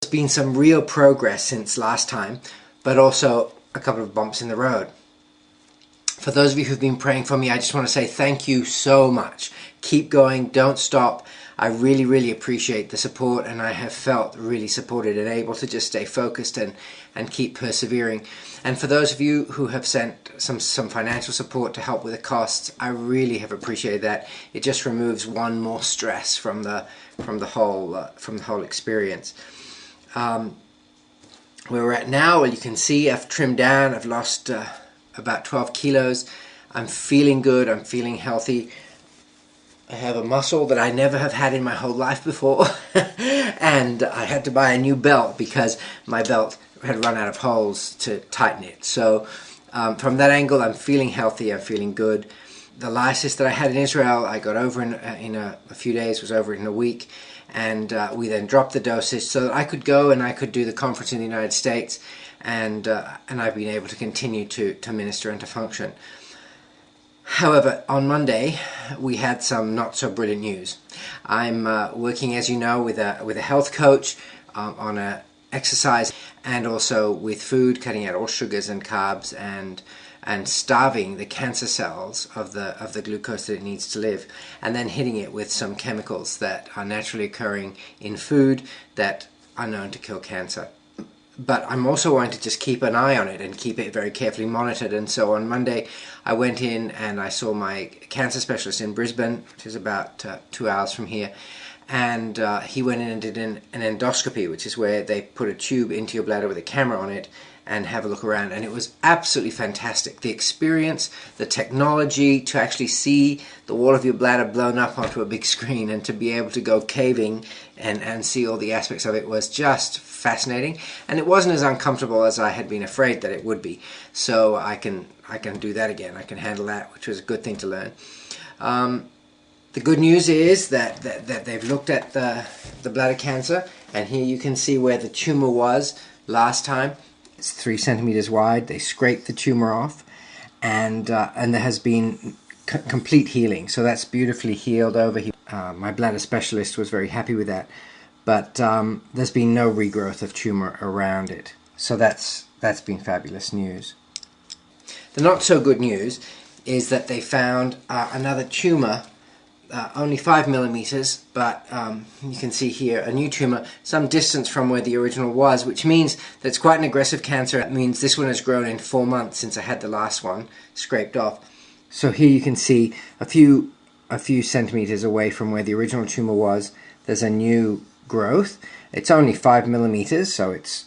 been some real progress since last time, but also a couple of bumps in the road. For those of you who've been praying for me, I just want to say thank you so much. Keep going, don't stop. I really, really appreciate the support, and I have felt really supported and able to just stay focused and keep persevering. And for those of you who have sent some financial support to help with the costs, I really have appreciated that. It just removes one more stress from the whole experience. Where we're at now, well, you can see I've trimmed down. I've lost about 12 kilos. I'm feeling good. I'm feeling healthy. I have a muscle that I never have had in my whole life before, and I had to buy a new belt because my belt had run out of holes to tighten it. So from that angle, I'm feeling healthy. I'm feeling good. The lysis that I had in Israel, I got over in a few days, was over in a week, and we then dropped the dosage so that I could go and I could do the conference in the United States, and I've been able to continue to minister and to function. However, on Monday, we had some not so brilliant news. I'm working, as you know, with a health coach on a exercise and also with food, cutting out all sugars and carbs and starving the cancer cells of the glucose that it needs to live, and then hitting it with some chemicals that are naturally occurring in food that are known to kill cancer. But I'm also wanting to just keep an eye on it and keep it very carefully monitored. And so on Monday, I went in and I saw my cancer specialist in Brisbane, which is about 2 hours from here. And he went in and did an endoscopy, which is where they put a tube into your bladder with a camera on it and have a look around. And it was absolutely fantastic. The experience, the technology to actually see the wall of your bladder blown up onto a big screen and to be able to go caving and see all the aspects of it was just fascinating. And it wasn't as uncomfortable as I had been afraid that it would be. So I can do that again. I can handle that, which was a good thing to learn. The good news is that they've looked at the bladder cancer, and here you can see where the tumor was last time. It's 3 centimeters wide. They scraped the tumor off, and there has been complete healing. So that's beautifully healed over here. My bladder specialist was very happy with that, but there's been no regrowth of tumor around it. So that's been fabulous news. The not so good news is that they found another tumor. Only 5 millimeters, but you can see here a new tumor some distance from where the original was, which means that it's quite an aggressive cancer. It means this one has grown in 4 months since I had the last one scraped off. So here you can see a few centimeters away from where the original tumor was, there's a new growth. It's only 5 millimeters, so it's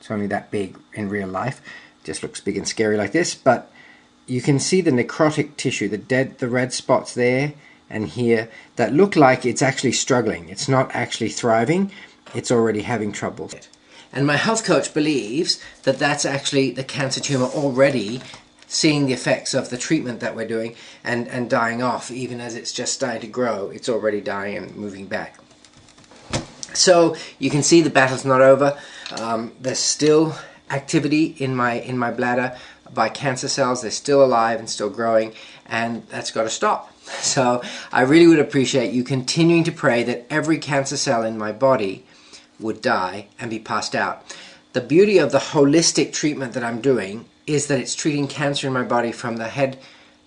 only that big in real life. It just looks big and scary like this, but you can see the necrotic tissue, the red spots there and here that look like it's actually struggling. It's not actually thriving. It's already having trouble. And my health coach believes that that's actually the cancer tumor already seeing the effects of the treatment that we're doing and dying off. Even as it's just starting to grow, it's already dying and moving back. So you can see the battle's not over. There's still activity in my bladder by cancer cells. They're still alive and still growing, and that's got to stop. So I really would appreciate you continuing to pray that every cancer cell in my body would die and be passed out. The beauty of the holistic treatment that I'm doing is that it's treating cancer in my body from the head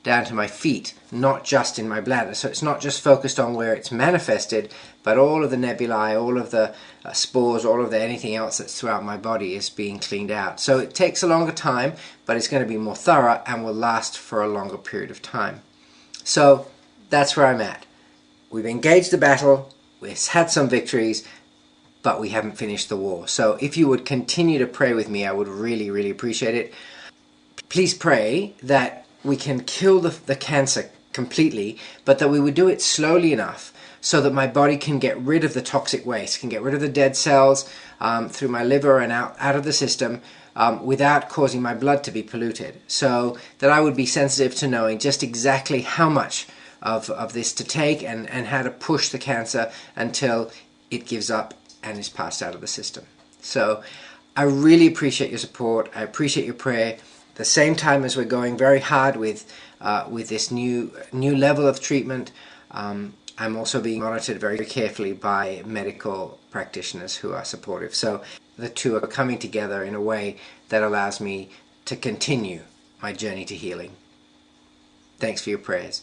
down to my feet, not just in my bladder. So it's not just focused on where it's manifested, but all of the nebulae, all of the spores, all of the anything else that's throughout my body is being cleaned out. So it takes a longer time, but it's going to be more thorough and will last for a longer period of time. So that's where I'm at. We've engaged the battle, we've had some victories, but we haven't finished the war. So if you would continue to pray with me, I would really, really appreciate it. Please pray that we can kill the cancer completely, but that we would do it slowly enough so that my body can get rid of the toxic waste, can get rid of the dead cells through my liver and out of the system without causing my blood to be polluted. So that I would be sensitive to knowing just exactly how much of this to take and how to push the cancer until it gives up and is passed out of the system. So I really appreciate your support. I appreciate your prayer. The same time as we're going very hard with this new level of treatment, I'm also being monitored very carefully by medical practitioners who are supportive. So the two are coming together in a way that allows me to continue my journey to healing. Thanks for your prayers.